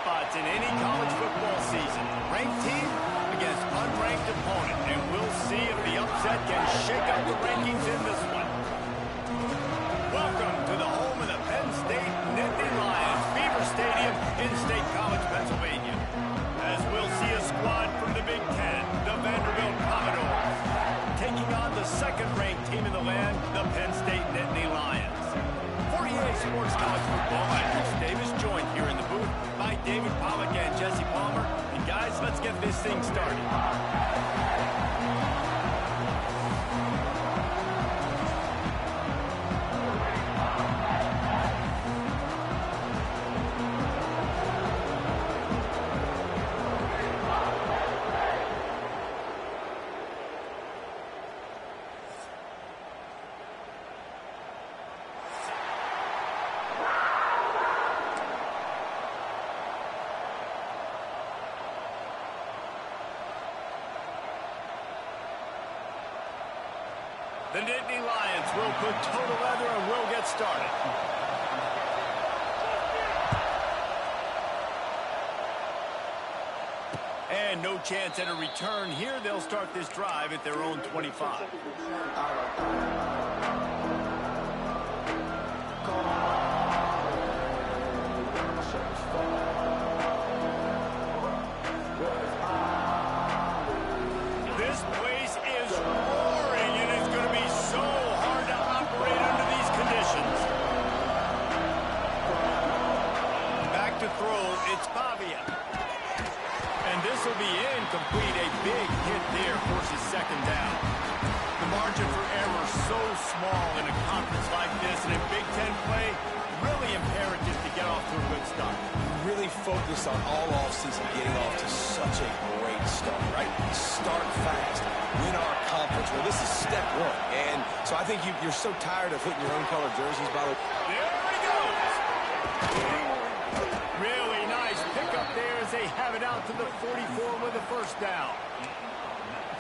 spots in any college football season. Ranked team against unranked opponent, and we'll see if the upset can shake up the rankings in this one. Welcome to the home of the Penn State Nittany Lions, Beaver Stadium in State College, Pennsylvania. As we'll see a squad from the Big Ten, the Vanderbilt Commodores, taking on the second-ranked team in the land, the Penn State Nittany Lions. 48 Sports College Football, I'm Chris Davis, joined here in the booth by David Pollack and Jesse Palmer. And guys, let's get this thing started. The Nittany Lions will put total leather and will get started. And no chance at a return here. They'll start this drive at their own 25. This place is roaring, and it's going to be so hard to operate under these conditions. Back to throw, it's Pavia. And this will be incomplete. A big hit there forces second down. The margin for error so small in a conference like this, and in Big Ten play, really imperative to get off to a good start. Really focus on all offseason getting off to such a great start, right? Start fast, win our conference. Well, this is step one. And so I think you're so tired of hitting your own color jerseys, by the way. There he goes. Really nice pickup there as they have it out to the 44 with a first down.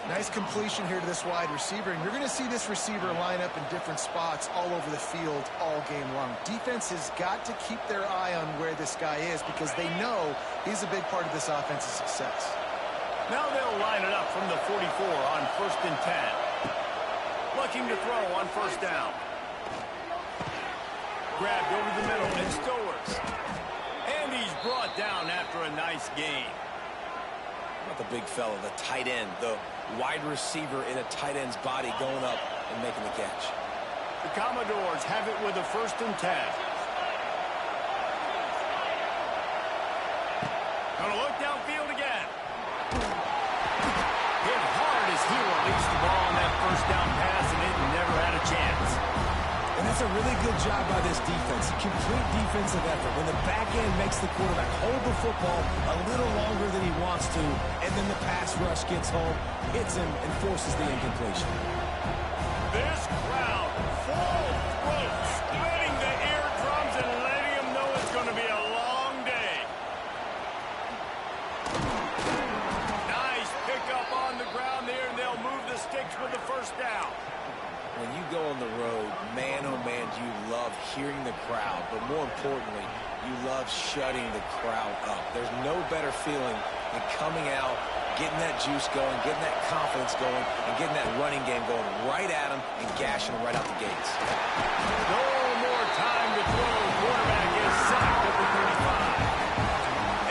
Nice completion here to this wide receiver, and you're going to see this receiver line up in different spots all over the field all game long. Defense has got to keep their eye on where this guy is because they know he's a big part of this offense's success. Now they'll line it up from the 44 on 1st and 10. Looking to throw on first down. Grabbed over the middle and Stowers. And he's brought down after a nice gain. Not the big fella, the tight end, the wide receiver in a tight end's body going up and making the catch. The Commodores have it with a 1st and 10. Gonna look downfield again. Hit hard as he released the ball on that first down pass, and it never had a chance. And that's a really good job by this defense. Complete defensive effort. When the back end makes the quarterback hold the football a little longer than he wants to, and then the pass rush gets home, hits him, and forces the incompletion. This crowd full throat, splitting the eardrums and letting them know it's going to be a long day. Nice pickup on the ground there, and they'll move the sticks with the first down. When you go on the road, man, oh man, you love hearing the crowd. But more importantly, you love shutting the crowd up. There's no better feeling than coming out, getting that juice going, getting that confidence going, and getting that running game going right at them and gashing them right out the gates. No more time to throw. Quarterback is sacked at the 35.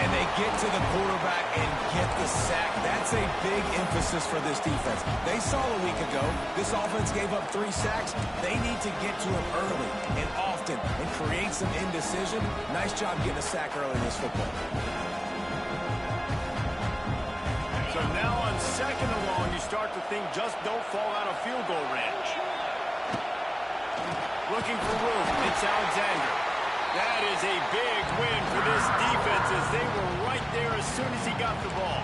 And they get to the quarterback and get the sack. That's a big emphasis for this defense. They saw a week ago, this offense gave up 3 sacks. They need to get to him early and often and create some indecision. Nice job getting a sack early in this football. So now on 2nd and long, you start to think just don't fall out of field goal range. Looking for room, it's Alexander. That is a big win for this defense as they were right there as soon as he got the ball.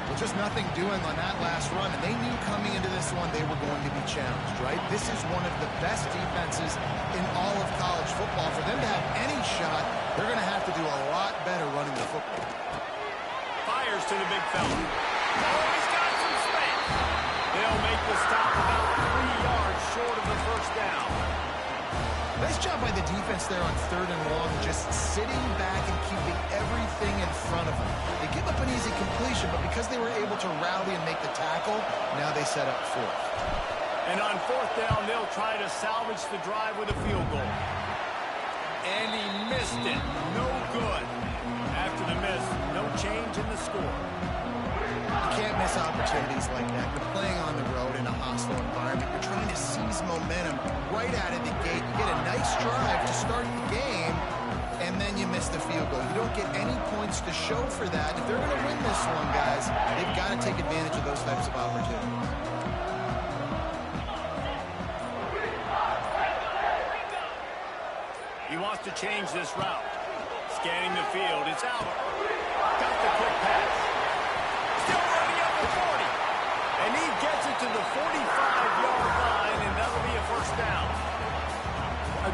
Well, just nothing doing on that last run, and they knew coming into this one they were going to be challenged, right? This is one of the best defenses in all of college football. For them to have any shot, they're going to have to do a lot better running the football. Fires to the big fella. Oh, he's got some space. They'll make the stop about 3 yards short of the first down. Nice job by the defense there on 3rd and long, just sitting back and keeping everything in front of them. They give up an easy completion, but because they were able to rally and make the tackle, now they set up 4th. And on 4th down, they'll try to salvage the drive with a field goal. And he missed it. No good. After the miss, no change in the score. You can't miss opportunities like that. You're playing on the road in a hostile environment. You're trying to seize momentum right out of the gate. You get a nice drive to start the game, and then you miss the field goal. You don't get any points to show for that. If they're going to win this one, guys, they've got to take advantage of those types of opportunities. He wants to change this route. Scanning the field, it's out. Got the quick pass. Still running up the 40. And he gets it to the 45-yard line, and that'll be a first down.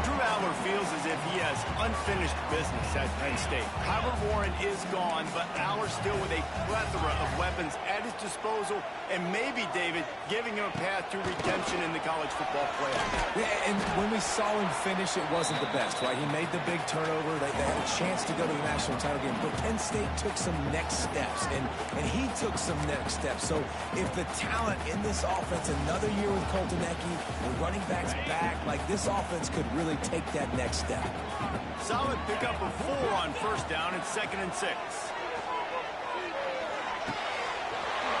Drew Aller feels as if he has unfinished business at Penn State. Kyler Warren is gone, but Aller still with a plethora of weapons at his disposal, and maybe, David, giving him a path to redemption in the college football playoff. Yeah, and when we saw him finish, it wasn't the best, right? He made the big turnover. They had a chance to go to the national title game, but Penn State took some next steps, and he took some next steps. So if the talent in this offense, another year with Colton Ecke, the running backs back, like this offense could really take that next step. Solid pickup of 4 on 1st down and 2nd and 6.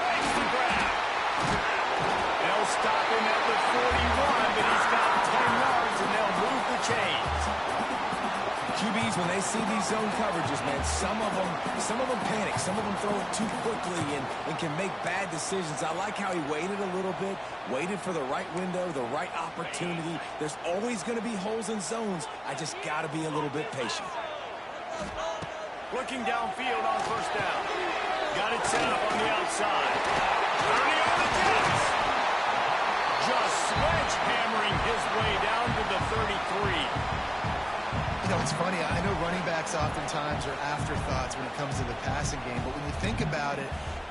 Makes the grab. They'll stop him at the 41, but he's got 10 yards, and they'll move the chains. QBs, when they see these zone coverages, man, some of them panic. Some of them throw it too quickly and can make bad decisions. I like how he waited a little bit, waited for the right window, the right opportunity. There's always going to be holes in zones. I just got to be a little bit patient. Looking downfield on 1st down. Got it set up on the outside. 30 on the Jets. Just sledgehammering his way down to the 33. You know, it's funny. I know running backs oftentimes are afterthoughts when it comes to the passing game, but when you think about it,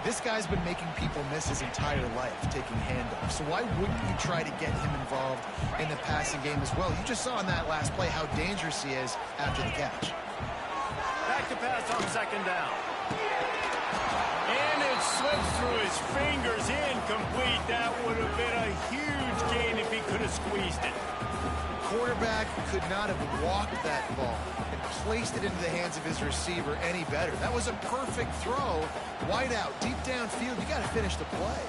this guy's been making people miss his entire life taking handoffs. So why wouldn't you try to get him involved in the passing game as well? You just saw in that last play how dangerous he is after the catch. Back to pass on 2nd down. And it slips through his fingers, incomplete. That would have been a huge gain if he could have squeezed it. Quarterback could not have walked that ball and placed it into the hands of his receiver any better. That was a perfect throw. Wide out, deep downfield. You got to finish the play.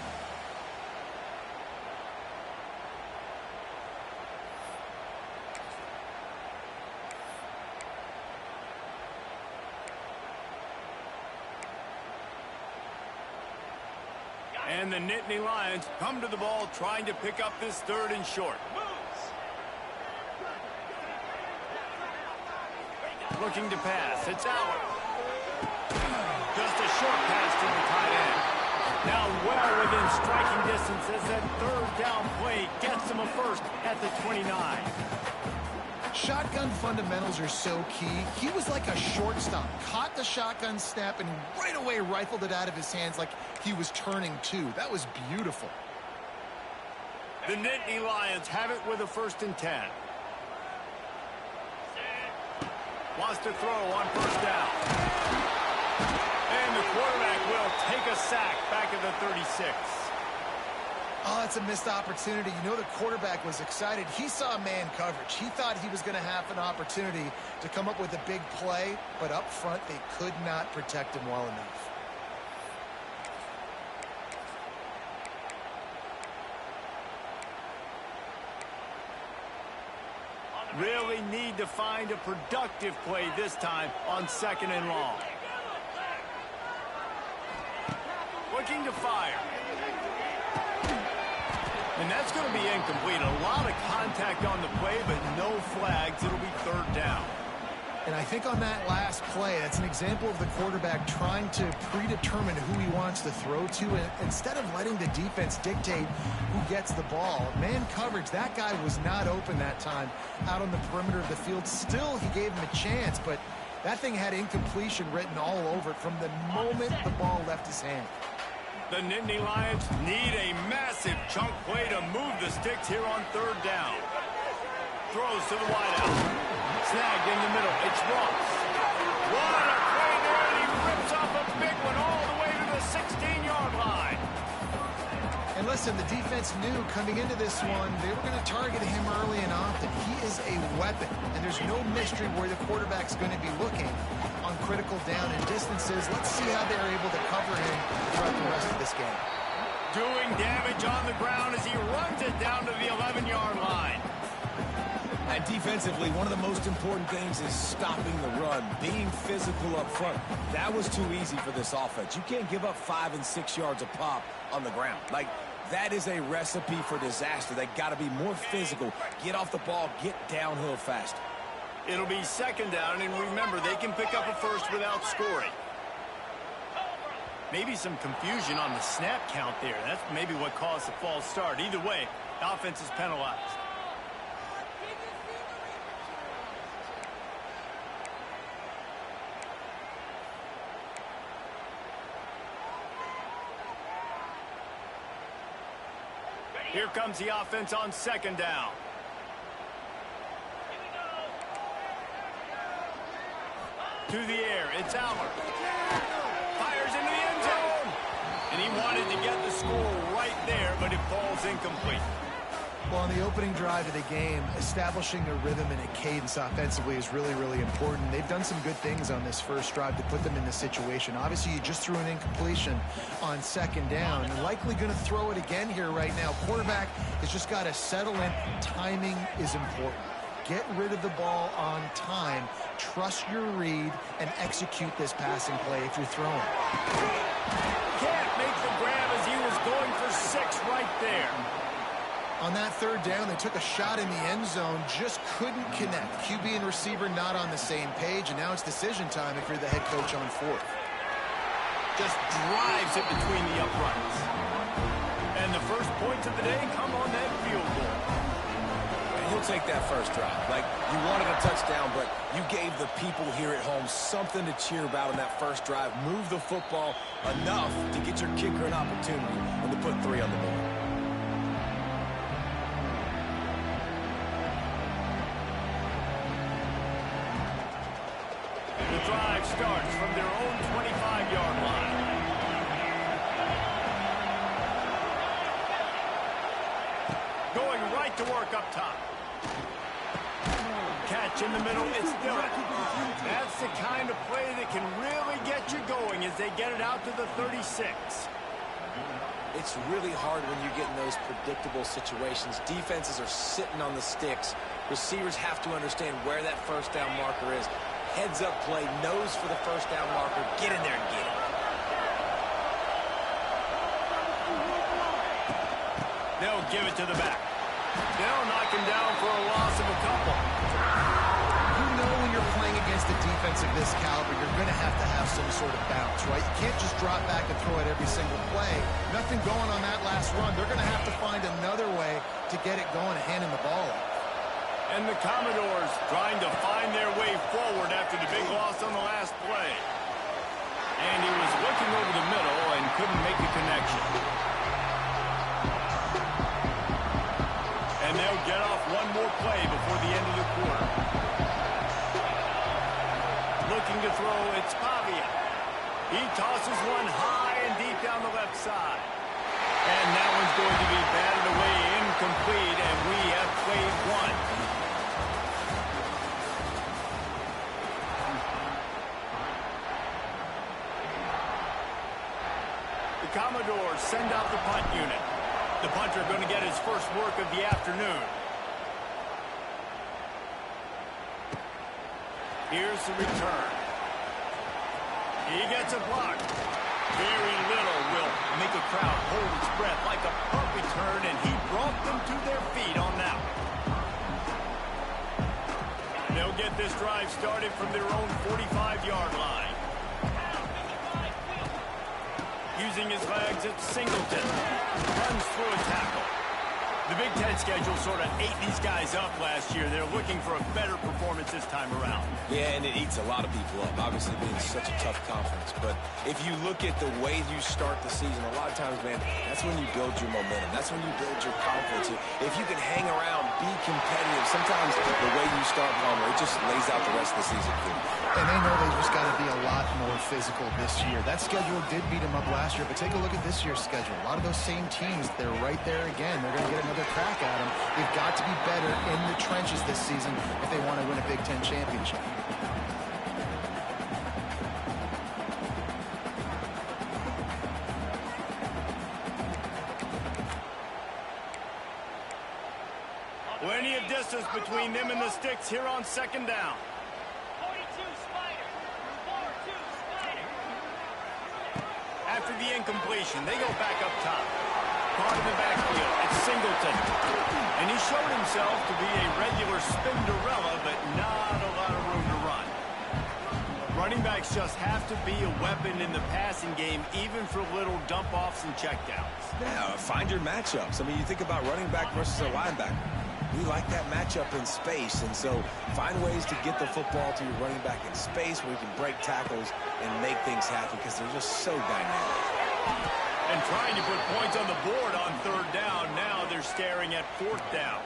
And the Nittany Lions come to the ball trying to pick up this 3rd and short. Looking to pass. It's out. Just a short pass to the tight end. Now well within striking distance as that 3rd down play gets him a first at the 29. Shotgun fundamentals are so key. He was like a shortstop. Caught the shotgun snap and right away rifled it out of his hands like he was turning 2. That was beautiful. The Nittany Lions have it with a 1st and 10. Wants to throw on 1st down. And the quarterback will take a sack back at the 36. Oh, that's a missed opportunity. You know the quarterback was excited. He saw man coverage. He thought he was going to have an opportunity to come up with a big play, but up front they could not protect him well enough. Really need to find a productive play this time on 2nd and long. Looking to fire. And that's going to be incomplete. A lot of contact on the play, but no flags. It'll be 3rd down. And I think on that last play, that's an example of the quarterback trying to predetermine who he wants to throw to, and instead of letting the defense dictate who gets the ball. Man coverage, that guy was not open that time out on the perimeter of the field. Still, he gave him a chance, but that thing had incompletion written all over it from the moment the ball left his hand. The Nittany Lions need a massive chunk play to move the sticks here on 3rd down. throws to the wideout. Snagged in the middle. It's Ross. What a play there, and he rips off a big one all the way to the 16-yard line. And listen, the defense knew coming into this one, they were going to target him early and often. He is a weapon, and there's no mystery where the quarterback's going to be looking on critical down and distances. Let's see how they're able to cover him throughout the rest of this game. Doing damage on the ground as he runs it down to the 11-yard line. And defensively, one of the most important things is stopping the run, being physical up front. That was too easy for this offense. You can't give up 5 and 6 yards a pop on the ground. Like, that is a recipe for disaster. They got to be more physical, get off the ball, get downhill fast. It'll be second down, and remember, they can pick up a first without scoring. Maybe some confusion on the snap count there. That's maybe what caused the false start. Either way, the offense is penalized. Here comes the offense on second down. To the air, it's Aller. Fires into the end zone. And he wanted to get the score right there, but it falls incomplete. Well, on the opening drive of the game, establishing a rhythm and a cadence offensively is really, really important. They've done some good things on this first drive to put them in this situation. Obviously, you just threw an incompletion on second down, and likely going to throw it again here right now. Quarterback has just got to settle in. Timing is important. Get rid of the ball on time. Trust your read and execute this passing play if you're throwing. Can't make the grab as he was going for 6 right there. On that third down, they took a shot in the end zone, just couldn't connect. QB and receiver not on the same page, and now it's decision time if you're the head coach on fourth. Just drives it between the uprights. And the first points of the day come on that field goal. And he'll take that first drive. Like, you wanted a touchdown, but you gave the people here at home something to cheer about on that first drive. Move the football enough to get your kicker an opportunity and to put 3 on the board. The drive starts from their own 25-yard line. Going right to work up top. Catch in the middle, it's Dillon. That's the kind of play that can really get you going as they get it out to the 36. It's really hard when you get in those predictable situations. Defenses are sitting on the sticks. Receivers have to understand where that first down marker is. Heads up play, nose for the first down marker. Get in there and get it. They'll give it to the back. They'll knock him down for a loss of a couple. You know when you're playing against a defense of this caliber, you're going to have some sort of bounce, right? You can't just drop back and throw it every single play. Nothing going on that last run. They're going to have to find another way to get it going and handing the ball off. And the Commodores trying to find their way forward after the big loss on the last play. And he was looking over the middle and couldn't make a connection. And they'll get off one more play before the end of the quarter. Looking to throw, it's Pavia. He tosses one high and deep down the left side. And that one's going to be batted away incomplete, and we have played one. The Commodores send out the punt unit. The punter going to get his first work of the afternoon. Here's the return. He gets a block. Very little will make a crowd hold its breath like a punt return, and he brought them to their feet on that one. They'll get this drive started from their own 45-yard line. Using his legs, it's Singleton. Runs through a tackle. The Big Ten schedule sort of ate these guys up last year. They're looking for a better performance defense this time around. Yeah, and it eats a lot of people up, obviously being such a tough conference. But if you look at the way you start the season, a lot of times, man, that's when you build your momentum. That's when you build your confidence. If you can hang around, be competitive, sometimes the way you start, Palmer, it just lays out the rest of the season for you. And they know they just got to be a lot more physical this year. That schedule did beat them up last year, but take a look at this year's schedule. A lot of those same teams, they're right there again. They're going to get another crack at them. They've got to be better in the trenches this season if they want to win a Big Ten championship. Plenty of distance between them and the sticks here on second down. After the incompletion, they go back up top. Caught in the backfield, it's Singleton. And he showed himself to be a regular Spinderella, but not a lot of room to run. Running backs just have to be a weapon in the passing game, even for little dump-offs and checkdowns. Yeah, find your matchups. I mean, you think about running back versus a linebacker. We like that matchup in space, and so find ways to get the football to your running back in space where you can break tackles and make things happen because they're just so dynamic. And trying to put points on the board on third down. Now they're staring at fourth down.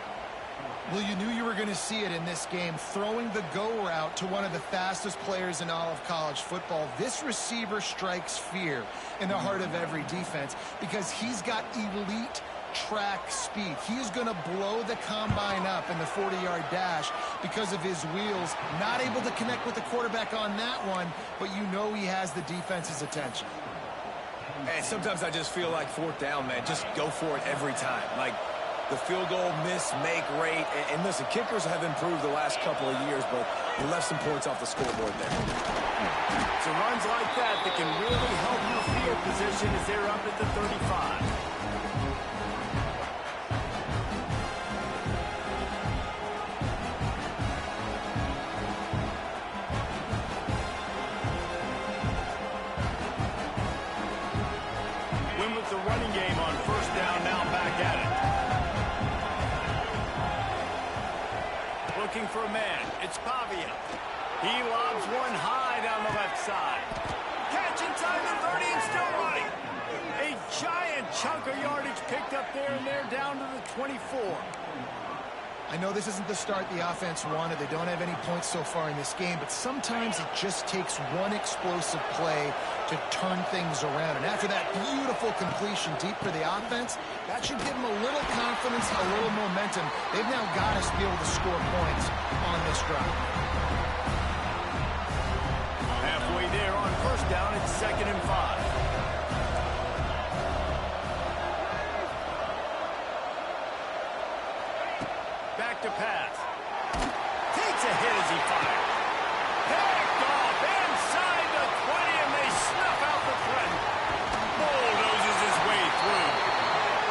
Well, you knew you were going to see it in this game, throwing the go route to one of the fastest players in all of college football. This receiver strikes fear in the heart of every defense because he's got elite track speed. He is going to blow the combine up in the 40-yard dash because of his wheels. Not able to connect with the quarterback on that one, but you know he has the defense's attention. And sometimes I just feel like fourth down, man, just go for it every time. Like the field goal miss-make rate. And listen, kickers have improved the last couple of years, but he left some points off the scoreboard there. It's runs like that can really help your field position as they're up at the 35. The running game on first down, now back at it. Looking for a man. It's Pavia. He lobs one high down the left side. Catch inside the 30 and still running. A giant chunk of yardage picked up there, and they're down to the 24. I know this isn't the start the offense wanted. They don't have any points so far in this game, but sometimes it just takes one explosive play to turn things around. And after that beautiful completion deep for the offense, that should give them a little confidence, a little momentum. They've now got to be able to score points on this drive. Halfway there on first down, it's 2nd and 5. Back to pass. Takes a hit as he fires. Picked off inside the 20, and they snuff out the threat. Bulldozes his way through.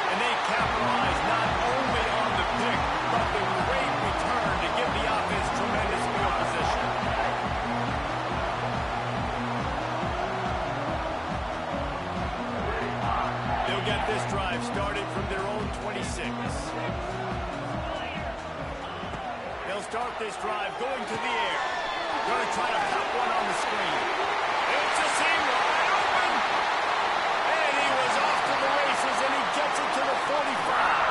And they capitalize not only on the pick, but the great return to give the offense tremendous field position. They'll get this drive started from their own 26. They'll start this drive going to the air. Going to try to pop one on the screen. It's a seam wide open. And he was off to the races, and he gets it to the 45.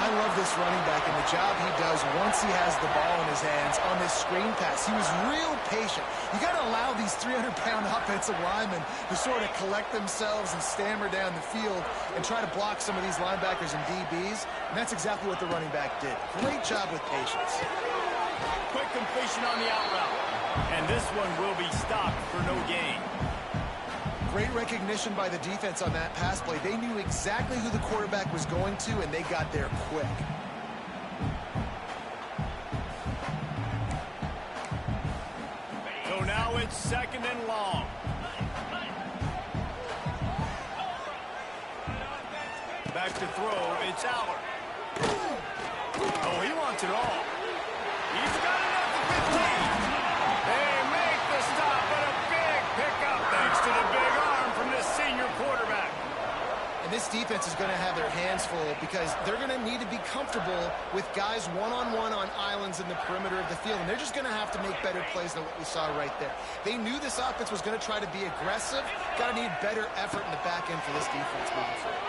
I love this running back and the job he does once he has the ball in his hands on this screen pass. He was real patient. You got to allow these 300-pound offensive linemen to sort of collect themselves and stammer down the field and try to block some of these linebackers and DBs. And that's exactly what the running back did. Great job with patience. Quick completion on the out route. And this one will be stopped for no gain. Great recognition by the defense on that pass play. They knew exactly who the quarterback was going to, and they got there quick. So now it's 2nd and long. Back to throw, it's Allard. Oh, he wants it all. He's got it at the 15. They make the stop, but a big pickup thanks to the big arm from this senior quarterback. And And this defense is going to have their hands full because they're going to need to be comfortable with guys one-on-one on islands in the perimeter of the field. And they're just going to have to make better plays than what we saw right there. They knew this offense was going to try to be aggressive. Got to need better effort in the back end for this defense moving forward.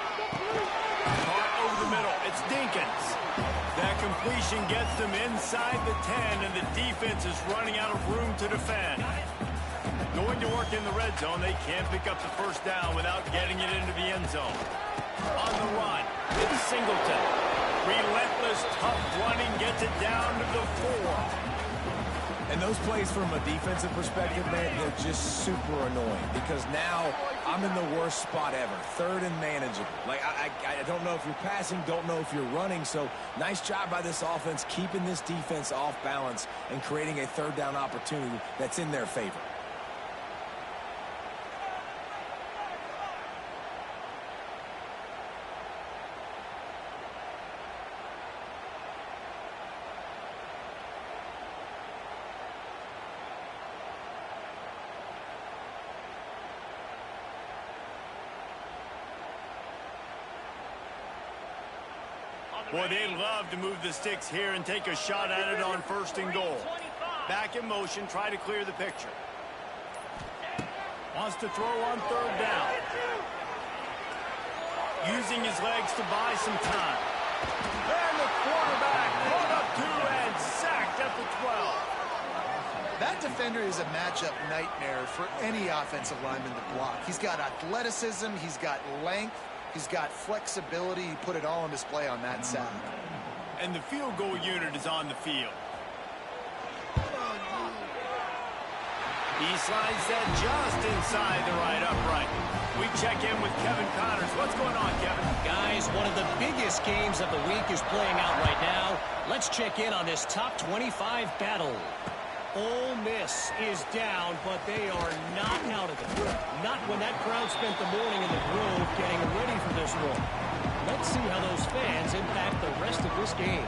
Caught over the middle. It's Dinkins. That completion gets them inside the 10, and the defense is running out of room to defend. Going to work in the red zone, they can't pick up the first down without getting it into the end zone. On the run, it's Singleton. Relentless, tough running gets it down to the 4. And those plays from a defensive perspective, man, they're just super annoying because now I'm in the worst spot ever. Third and manageable. Like, I don't know if you're passing, don't know if you're running. So nice job by this offense keeping this defense off balance and creating a third down opportunity that's in their favor. Boy, they'd love to move the sticks here and take a shot at it on first and goal. Back in motion, try to clear the picture. Wants to throw on third down. Using his legs to buy some time. And the quarterback run up 2 and sacked at the 12. That defender is a matchup nightmare for any offensive lineman to block. He's got athleticism, he's got length, he's got flexibility. He put it all on display on that sack. And the field goal unit is on the field. He slides that just inside the right upright. We check in with Kevin Connors. What's going on, Kevin? Guys, one of the biggest games of the week is playing out right now. Let's check in on this top 25 battle. Ole Miss is down, but they are not out of it. Not when that crowd spent the morning in the Grove getting ready for this one. Let's see how those fans impact the rest of this game.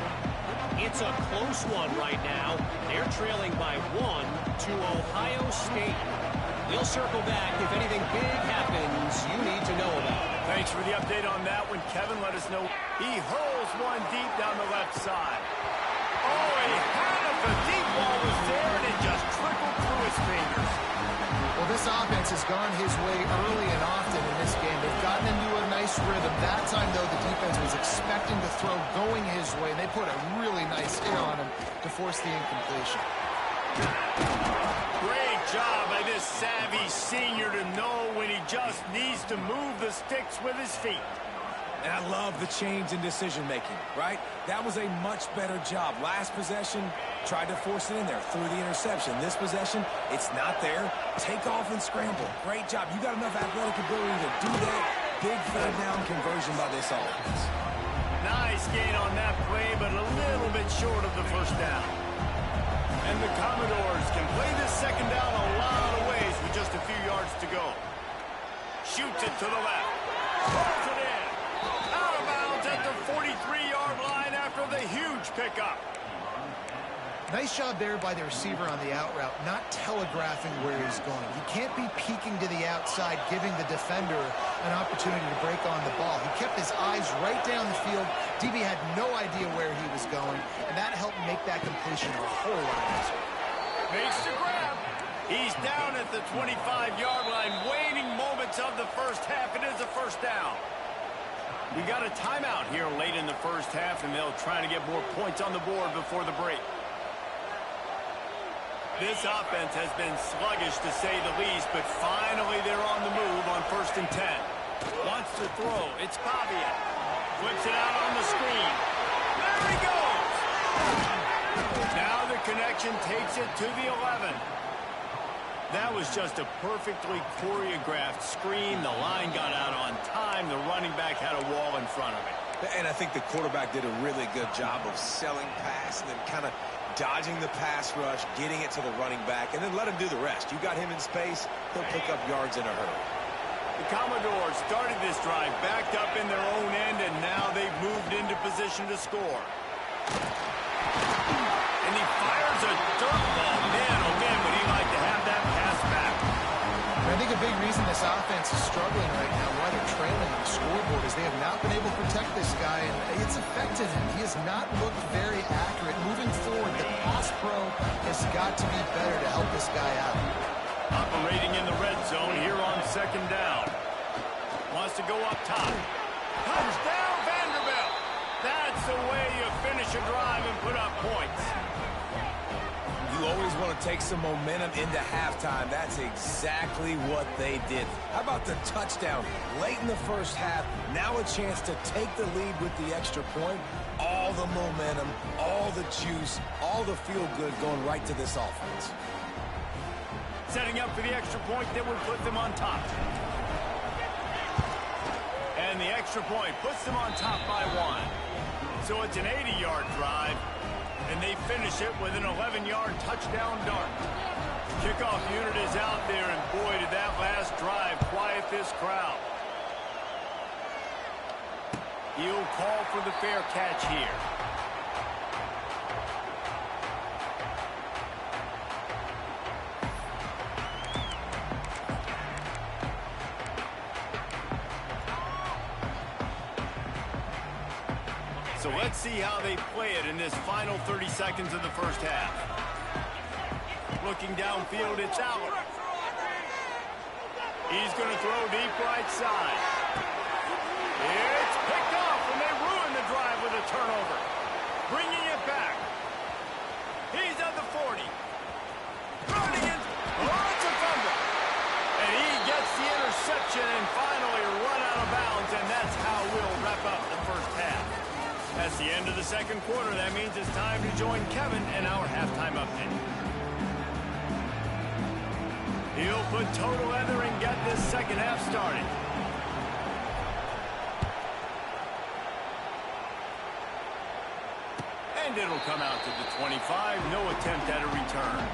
It's a close one right now. They're trailing by 1 to Ohio State. We'll circle back if anything big happens you need to know about. Thanks for the update on that one, Kevin. Let us know. He hurls one deep down the left side. Oh, he had it. The deep ball was there, and it just trickled through his fingers. Well, this offense has gone his way early and often in this game. They've gotten into a nice rhythm. That time, though, the defense was expecting to throw going his way, and they put a really nice hit on him to force the incompletion. Great job by this savvy senior to know when he just needs to move the sticks with his feet. And I love the change in decision-making, right? That was a much better job. Last possession, tried to force it in there, threw the interception. This possession, it's not there. Take off and scramble. Great job. You got enough athletic ability to do that. Big third down conversion by this offense. Nice gain on that play, but a little bit short of the first down. And the Commodores can play this second down a lot of ways with just a few yards to go. Shoots it to the left. Throws it in. Out of bounds at the 43-yard line after the huge pickup. Nice job there by the receiver on the out route, not telegraphing where he's going. You can't be peeking to the outside, giving the defender an opportunity to break on the ball. He kept his eyes right down the field. DB had no idea where he was going, and that helped make that completion a whole lot easier. Makes the grab. He's down at the 25-yard line, waning moments of the first half. It is a first down. We got a timeout here late in the first half, and they'll try to get more points on the board before the break. This offense has been sluggish, to say the least, but finally they're on the move on 1st and 10. Wants to throw. It's Pavia. Flips it out on the screen. There he goes! Now the connection takes it to the 11. That was just a perfectly choreographed screen. The line got out on time. The running back had a wall in front of it. And I think the quarterback did a really good job of selling pass and then kind of dodging the pass rush, getting it to the running back, and then let him do the rest. You got him in space, he'll pick up yards in a hurry. The Commodores started this drive backed up in their own end, and now they've moved into position to score. And he fires a dirt ball. Man, oh man, would he like to have that pass back. I think a big reason this offense is struggling right now, why they're trailing on the scoreboard, is they have not been able to protect this guy, and it's affected him. He has not looked very accurate. Moving forward, the pass pro has got to be better to help this guy out. Operating in the red zone here on second down. Wants to go up top. Touchdown, Vanderbilt! That's the way you finish a drive and put up points. You always want to take some momentum into halftime. That's exactly what they did. How about the touchdown late in the first half? Now a chance to take the lead with the extra point. All the momentum, all the juice, all the feel-good going right to this offense. Setting up for the extra point that would put them on top. And the extra point puts them on top by 1. So it's an 80-yard drive. And they finish it with an 11-yard touchdown dart. Kickoff unit is out there, and boy, did that last drive quiet this crowd. He'll call for the fair catch here. So let's see how they play it in this final 30 seconds of the first half. Looking downfield, it's Allen. He's going to throw deep right side. It's picked off, and they ruin the drive with a turnover. Bringing it back. He's at the 40. Running it. Oh, it's a fumble. And he gets the interception and finally run out of bounds, and that's how we'll wrap up the first half. That's the end of the second quarter. That means it's time to join Kevin in our halftime update. He'll put total leather and get this second half started. And it'll come out to the 25. No attempt at a return.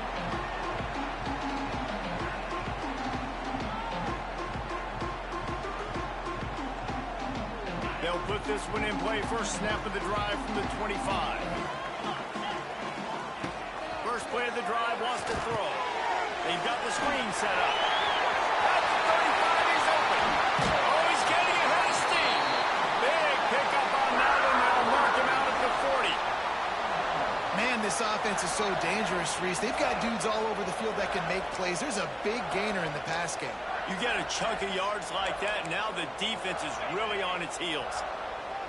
They'll put this one in play. First snap of the drive from the 25. First play of the drive, wants to throw. They've got the screen set up. At the 35, he's open. Oh, he's getting ahead of steam. Big pickup on that one. They'll mark him out at the 40. Man, this offense is so dangerous, Reese. They've got dudes all over the field that can make plays. There's a big gainer in the pass game. You get a chunk of yards like that, now the defense is really on its heels.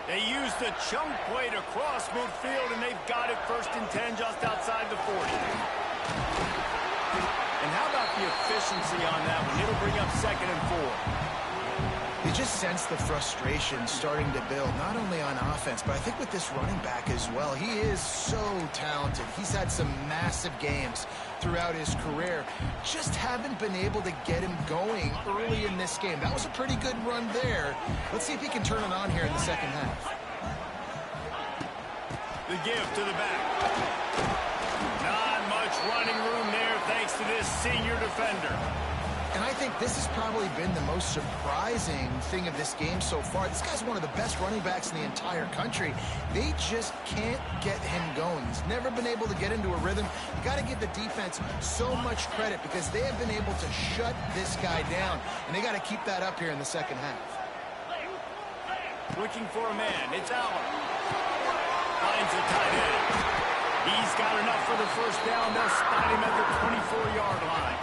They used the chunk play to cross midfield, and they've got it first and 10 just outside the 40. And how about the efficiency on that one? It'll bring up second and 4. You just sense the frustration starting to build, not only on offense, but I think with this running back as well. He is so talented. He's had some massive games throughout his career. Just haven't been able to get him going early in this game. That was a pretty good run there. Let's see if he can turn it on here in the second half. The give to the back. Not much running room there thanks to this senior defender. And I think this has probably been the most surprising thing of this game so far. This guy's one of the best running backs in the entire country. They just can't get him going. He's never been able to get into a rhythm. You got to give the defense so much credit because they have been able to shut this guy down. And they got to keep that up here in the second half. Looking for a man. It's Allen. Finds a tight end. He's got enough for the first down. They'll spot him at the 24-yard line.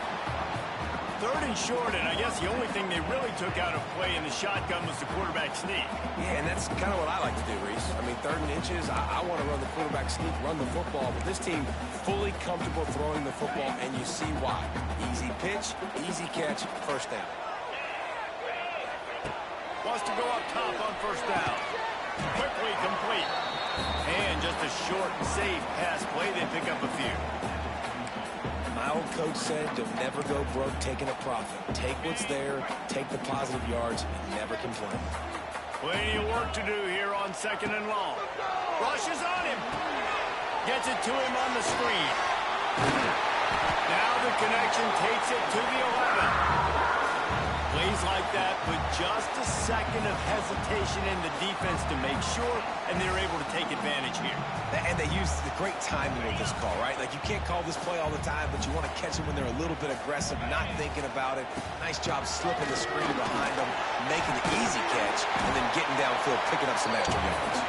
Third and short, and I guess the only thing they really took out of play in the shotgun was the quarterback sneak. Yeah, and that's kind of what I like to do, Reese. I mean, 3rd and inches, I want to run the quarterback sneak, run the football, but this team fully comfortable throwing the football, and you see why. Easy pitch, easy catch, first down. Wants to go up top on first down. Quickly complete. And just a short and safe pass play. They pick up a few. My old coach said, don't never go broke taking a profit. Take what's there, take the positive yards, and never complain. Plenty of work to do here on second and long. Rushes on him. Gets it to him on the screen. Now the connection takes it to the 11. Plays like that, but just a second of hesitation in the defense to make sure, and they're able to take advantage here. And they use the great timing with this call, right? Like, you can't call this play all the time, but you want to catch them when they're a little bit aggressive, not thinking about it. Nice job slipping the screen behind them, making the easy catch, and then getting downfield, picking up some extra yards.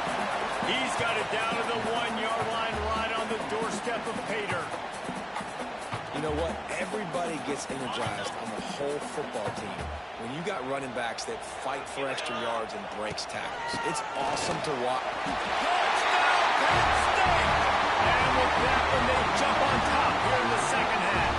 He's got it down to the 1-yard line, right on the doorstep of Pater. You know what? Everybody gets energized on the whole football team when you got running backs that fight for extra yards and breaks tackles. It's awesome to watch. Touchdown, Penn State! And with that one, they jump on top here in the second half.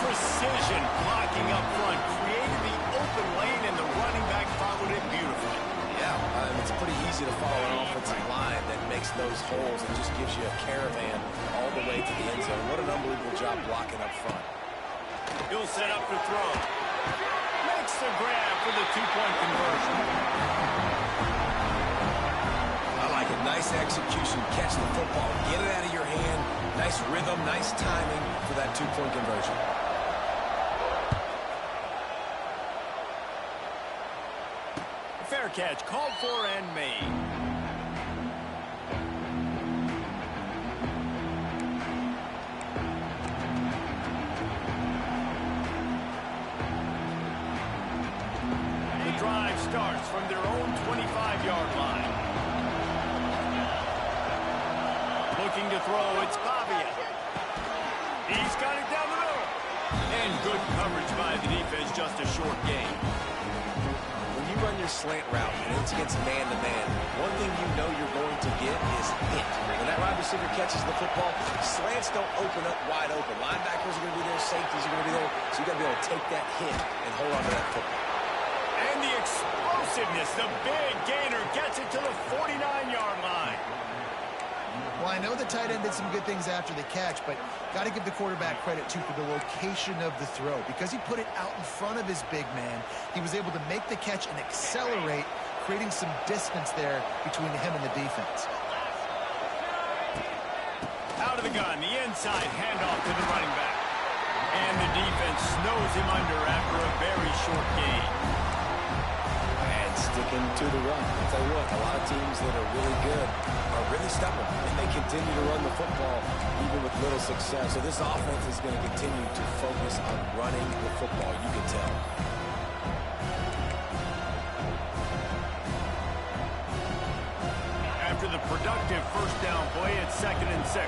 Precision blocking up front created the open lane, and the running back followed it beautifully. Yeah, it's pretty easy to follow an offensive line that makes those holes and just gives you a caravan all the way to the end zone. What an unbelievable job blocking up front. He'll set up to throw. Makes the grab for the two-point conversion. I like it. Nice execution. Catch the football. Get it out of your hand. Nice rhythm, nice timing for that two-point conversion. Fair catch, called for and made. The drive starts from their own 25-yard line. Looking to throw, it's Pavia. He's got it down the middle. And good coverage by the defense, just a short gain. You run your slant route and it's against man-to-man, one thing you know you're going to get is hit. When that wide receiver catches the football, slants don't open up wide open. Linebackers are going to be there, safeties are going to be there, so you got to be able to take that hit and hold on to that football. And the explosiveness, the big gainer gets it to the 49-yard line. Well, I know the tight end did some good things after the catch, but got to give the quarterback credit, too, for the location of the throw. Because he put it out in front of his big man, he was able to make the catch and accelerate, creating some distance there between him and the defense. Out of the gun, the inside handoff to the running back. And the defense snows him under after a very short gain. And sticking to the run. I'll tell you what, a lot of teams that are really good are really stubborn, and they continue to run the football even with little success. So this offense is going to continue to focus on running the football, you can tell. After the productive first down play, it's 2nd and 6.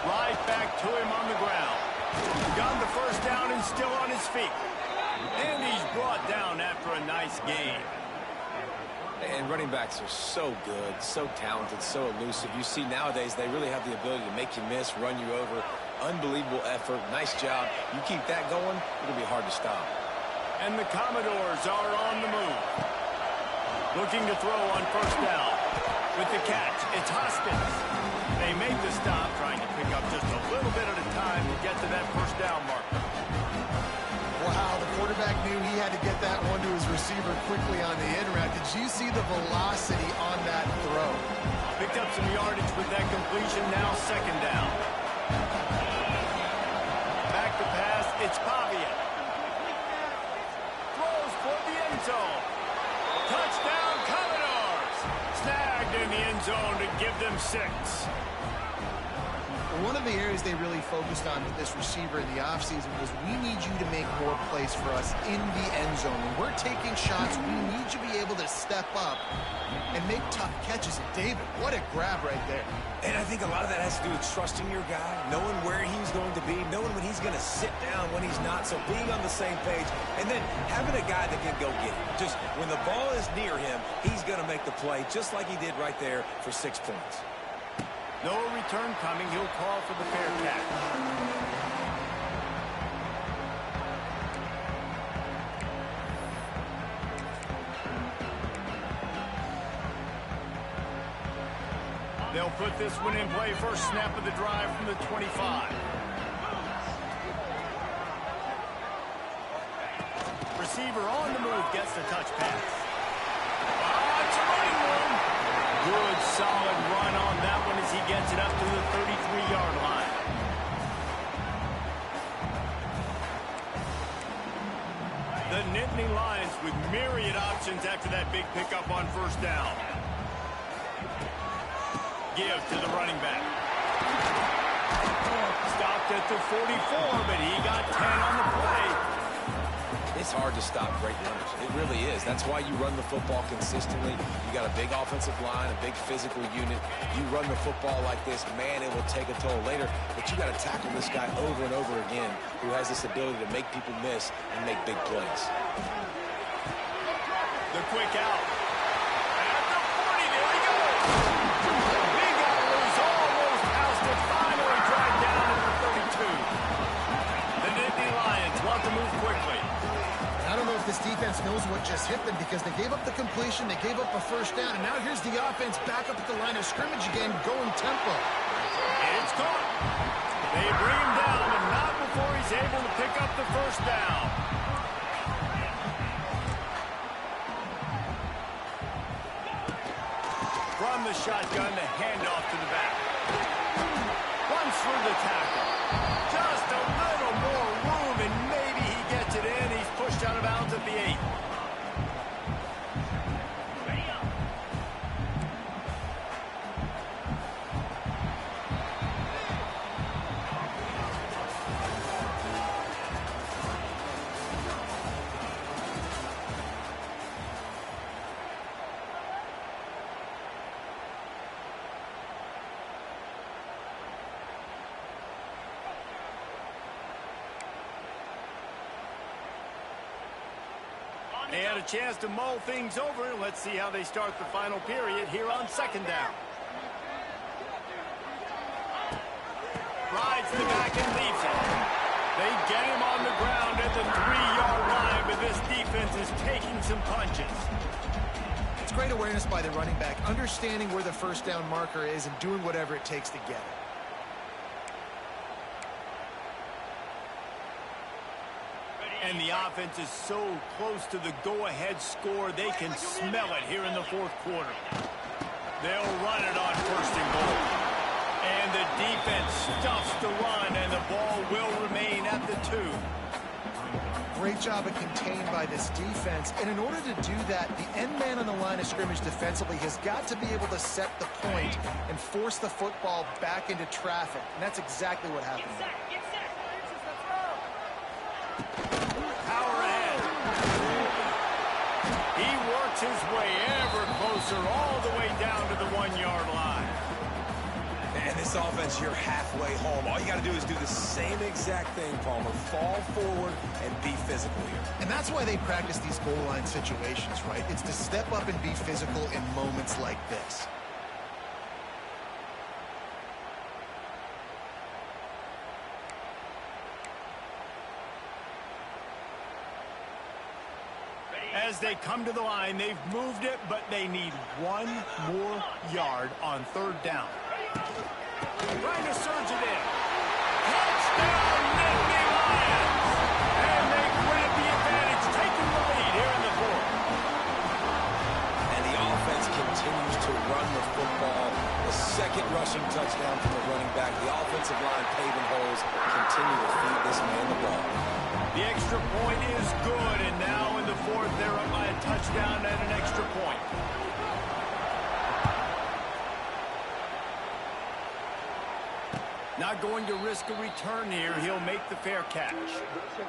Right back to him on the ground. Got the first down and still on his feet. And he's brought down after a nice gain. And running backs are so good, so talented, so elusive. You see nowadays they really have the ability to make you miss, run you over. Unbelievable effort. Nice job. You keep that going, it'll be hard to stop. And the Commodores are on the move. Looking to throw on first down. With the catch, it's Hoskins. They make the stop, trying to pick up just a little bit at a time to get to that first down marker. Wow, the quarterback knew he had to get that one to his receiver quickly on the in route. Did you see the velocity on that throw? Picked up some yardage with that completion, now 2nd down. Back to pass, it's Pavia. Throws for the end zone. Touchdown, Commodores! Snagged in the end zone to give them 6. One of the areas they really focused on with this receiver in the offseason was we need you to make more plays for us in the end zone. When we're taking shots, we need you to be able to step up and make tough catches. And David, what a grab right there. And I think a lot of that has to do with trusting your guy, knowing where he's going to be, knowing when he's going to sit down, when he's not, so being on the same page, and then having a guy that can go get it. Just when the ball is near him, he's going to make the play, just like he did right there for 6 points. No return coming. He'll call for the fair catch. They'll put this one in play. First snap of the drive from the 25. Receiver on the move gets the touch pass. It's a running one. Good, solid run on that one as he gets it up to the 33-yard line. The Nittany Lions with myriad options after that big pickup on first down. Give to the running back. Stopped at the 44, but he got 10 on the play. It's hard to stop great runners. It really is. That's why you run the football consistently. You got a big offensive line, a big physical unit. You run the football like this, man, it will take a toll later. But you got to tackle this guy over and over again who has this ability to make people miss and make big plays. The quick out. At the 40, there he goes. He got loose, almost housed it, finally dragged down at the 32. The Nittany Lions want to move quickly. I don't know if this defense knows what just hit them because they gave up the completion, they gave up a first down, and now here's the offense back up at the line of scrimmage again, going tempo. It's caught. They bring him down, and not before he's able to pick up the first down. From the shotgun, the handoff to the back. Runs through the tackle. Just a little more room, and maybe he gets it in. He's pushed out of bounds at the 8. They had a chance to mull things over. Let's see how they start the final period here on second down. Rides the back and leaves it. They get him on the ground at the 3-yard line, but this defense is taking some punches. It's great awareness by the running back, understanding where the first down marker is and doing whatever it takes to get it. And the offense is so close to the go-ahead score, they can smell it here in the fourth quarter. They'll run it on first and goal. And the defense stuffs the run, and the ball will remain at the 2. Great job of contained by this defense. And in order to do that, the end man on the line of scrimmage defensively has got to be able to set the point and force the football back into traffic. And that's exactly what happened. Power ahead. He works his way ever closer all the way down to the 1-yard line. And this offense, you're halfway home. All you got to do is do the same exact thing, Palmer. Fall forward and be physical here. And that's why they practice these goal line situations, right? It's to step up and be physical in moments like this. As they come to the line, they've moved it, but they need 1 more yard on third down. Trying to surge it in. Touchdown, Nittany Lions! And they grab the advantage, taking the lead here in the fourth. And the offense continues to run the football. The second rushing touchdown from the running back. The offensive line paving holes continue to feed this man the ball. The extra point is good, and now in the fourth, they're up by a touchdown and an extra point. Not going to risk a return here. He'll make the fair catch. The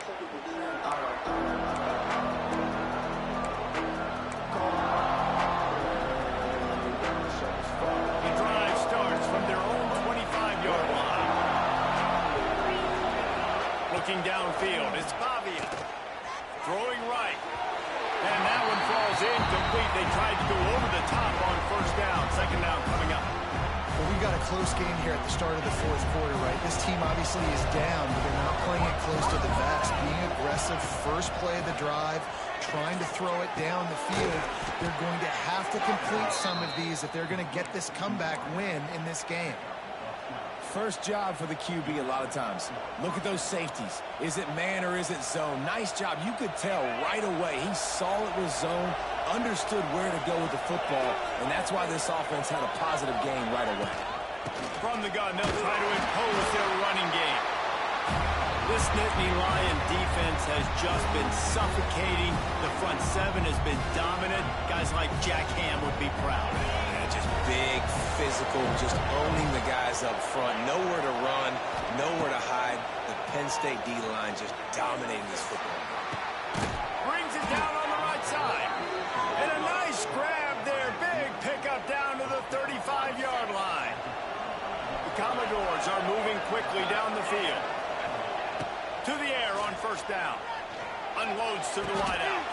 drive starts from their own 25-yard line. Looking downfield, it's Bavia. Throwing right. And that one falls incomplete. They tried to go over the top on first down. Second down coming up. Well, we've got a close game here at the start of the fourth quarter, right? This team obviously is down, but they're not playing it close to the vest. Being aggressive, first play of the drive, trying to throw it down the field. They're going to have to complete some of these if they're going to get this comeback win in this game. First job for the QB a lot of times. Look at those safeties. Is it man or is it zone? Nice job. You could tell right away. He saw it was zone, understood where to go with the football, and that's why this offense had a positive game right away. From the gun, they'll try to impose their running game. This Nittany Lion defense has just been suffocating. The front seven has been dominant. Guys like Jack Ham would be proud. Yeah, just big, physical, just owning the guys up front. Nowhere to run, nowhere to hide. The Penn State D-line just dominating this football. Brings it down on the right side. And a nice grab there. Big pickup down to the 35-yard line. The Commodores are moving quickly down the field. To the air on first down. Unloads to the wideout.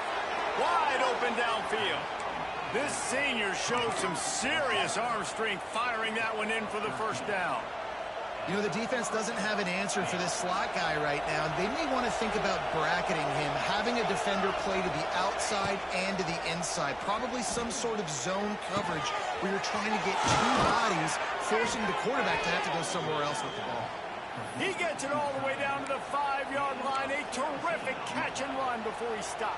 Wide open downfield. This senior showed some serious arm strength firing that one in for the first down. You know, the defense doesn't have an answer for this slot guy right now. They may want to think about bracketing him, having a defender play to the outside and to the inside. Probably some sort of zone coverage where you're trying to get two bodies, forcing the quarterback to have to go somewhere else with the ball. He gets it all the way down to the 5-yard line. A terrific catch and run before he stopped.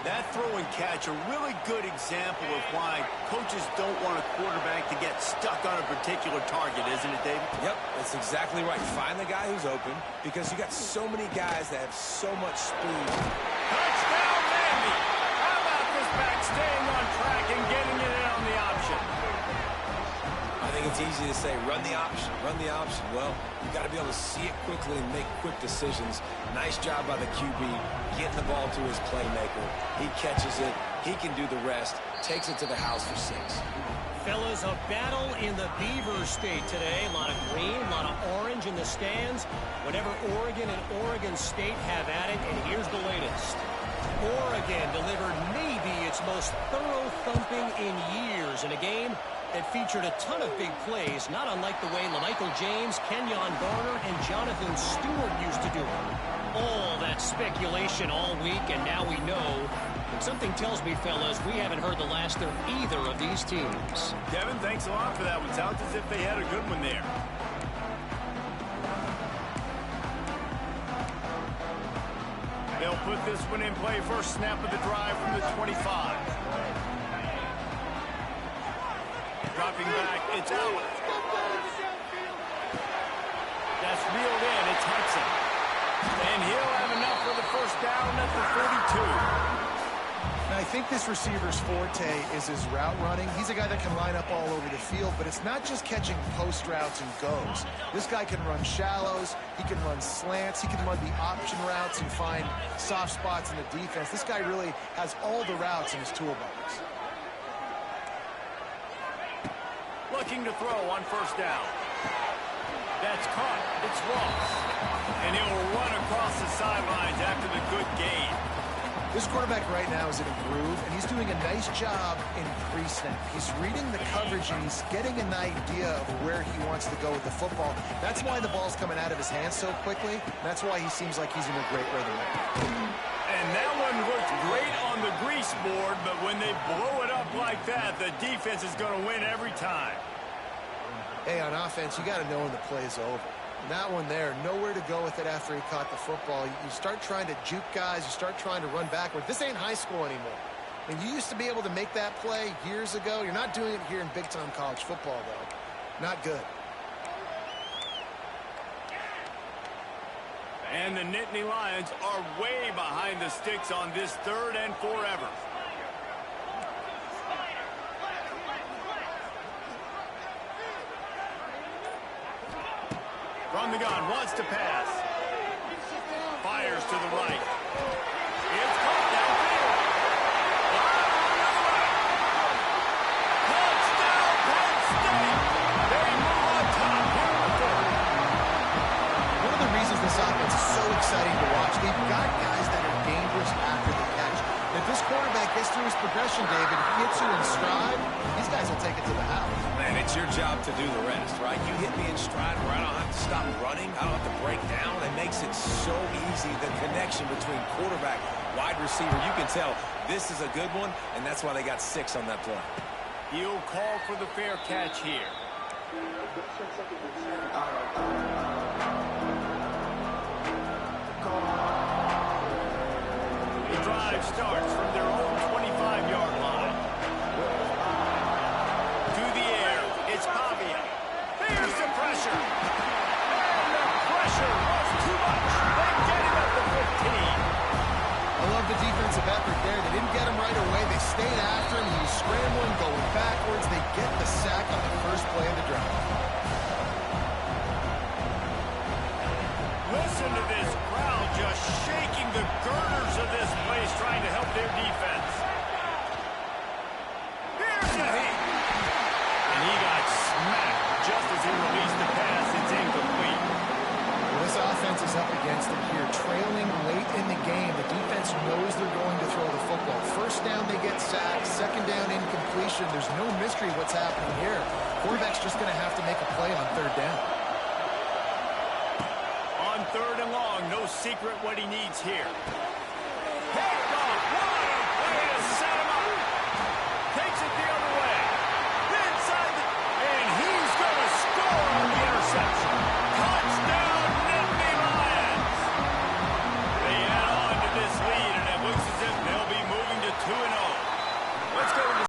That throw and catch, a really good example of why coaches don't want a quarterback to get stuck on a particular target, isn't it, David? Yep, that's exactly right. Find the guy who's open because you got so many guys that have so much speed. Touchdown, Vandy! How about this back staying on track and getting it in on the option? I think it's easy to say, run the option, run the option. Well, you got to be able to see it quickly and make quick decisions. Nice job by the QB, getting the ball to his playmaker. He catches it. He can do the rest. Takes it to the house for 6. Fellas, a battle in the Beaver State today. A lot of green, a lot of orange in the stands. Whenever Oregon and Oregon State have at it, and here's the latest. Oregon delivered maybe its most thorough thumping in years in a game that featured a ton of big plays, not unlike the way LaMichael James, Kenyon Garner, and Jonathan Stewart used to do it. All that speculation all week, and now we know. And something tells me, fellas, we haven't heard the last of either of these teams. Kevin, thanks a lot for that one. Sounds as if they had a good one there. They'll put this one in play. First snap of the drive from the 25. Dropping back, it's out. That's reeled in, it's Hudson. And he'll have enough for the first down at the 42. Now, I think this receiver's forte is his route running. He's a guy that can line up all over the field, but it's not just catching post routes and goes. This guy can run shallows, he can run slants, he can run the option routes and find soft spots in the defense. This guy really has all the routes in his toolbox. Looking to throw on first down. That's caught. It's Ross. And he'll run across the sidelines after the good gain. This quarterback right now is in a groove, and he's doing a nice job in pre-snap. He's reading the coverage, and he's getting an idea of where he wants to go with the football. That's why the ball's coming out of his hands so quickly. That's why he seems like he's in a great rhythm. And that one looked great on the grease board, but when they blow it up like that, the defense is going to win every time. Hey, on offense, you got to know when the play's over. And that one there, nowhere to go with it after he caught the football. You start trying to juke guys. You start trying to run backward. This ain't high school anymore. I mean, you used to be able to make that play years ago. You're not doing it here in big-time college football, though. Not good. And the Nittany Lions are way behind the sticks on this 3rd and forever. From the gun, wants to pass. Fires to the right. It's caught downfield. Touchdown, Penn State! They move on top here in the 4th. One of the reasons this offense is so exciting to watch, they've got guys that are dangerous after the catch. If this quarterback gets through his progression, David, hits you in stride, these guys will take it to the house. Man, it's your job to do the rest, right? You hit me in stride where I don't have to stop running. I don't have to break down. It makes it so easy, the connection between quarterback, wide receiver. You can tell this is a good one, and that's why they got 6 on that play. He'll call for the fair catch here. The drive starts from their own 25-yard line. To the air, it's Pavia. There's the pressure. And the pressure was too straight after him. He's scrambling, going backwards. They get the sack on the first play of the drive. Listen to this crowd just shaking the girders of this place, trying to help their defense. Here's a hit. And he got smacked just as he released the pass. It's incomplete. Well, this offense is up against it here. Trailing late in the game, the defense knows they're going to throw the football. First down, they get sacked. Second down, incompletion. There's no mystery what's happening here. Quarterback's just going to have to make a play on third down. On third and long, no secret what he needs here. Hey!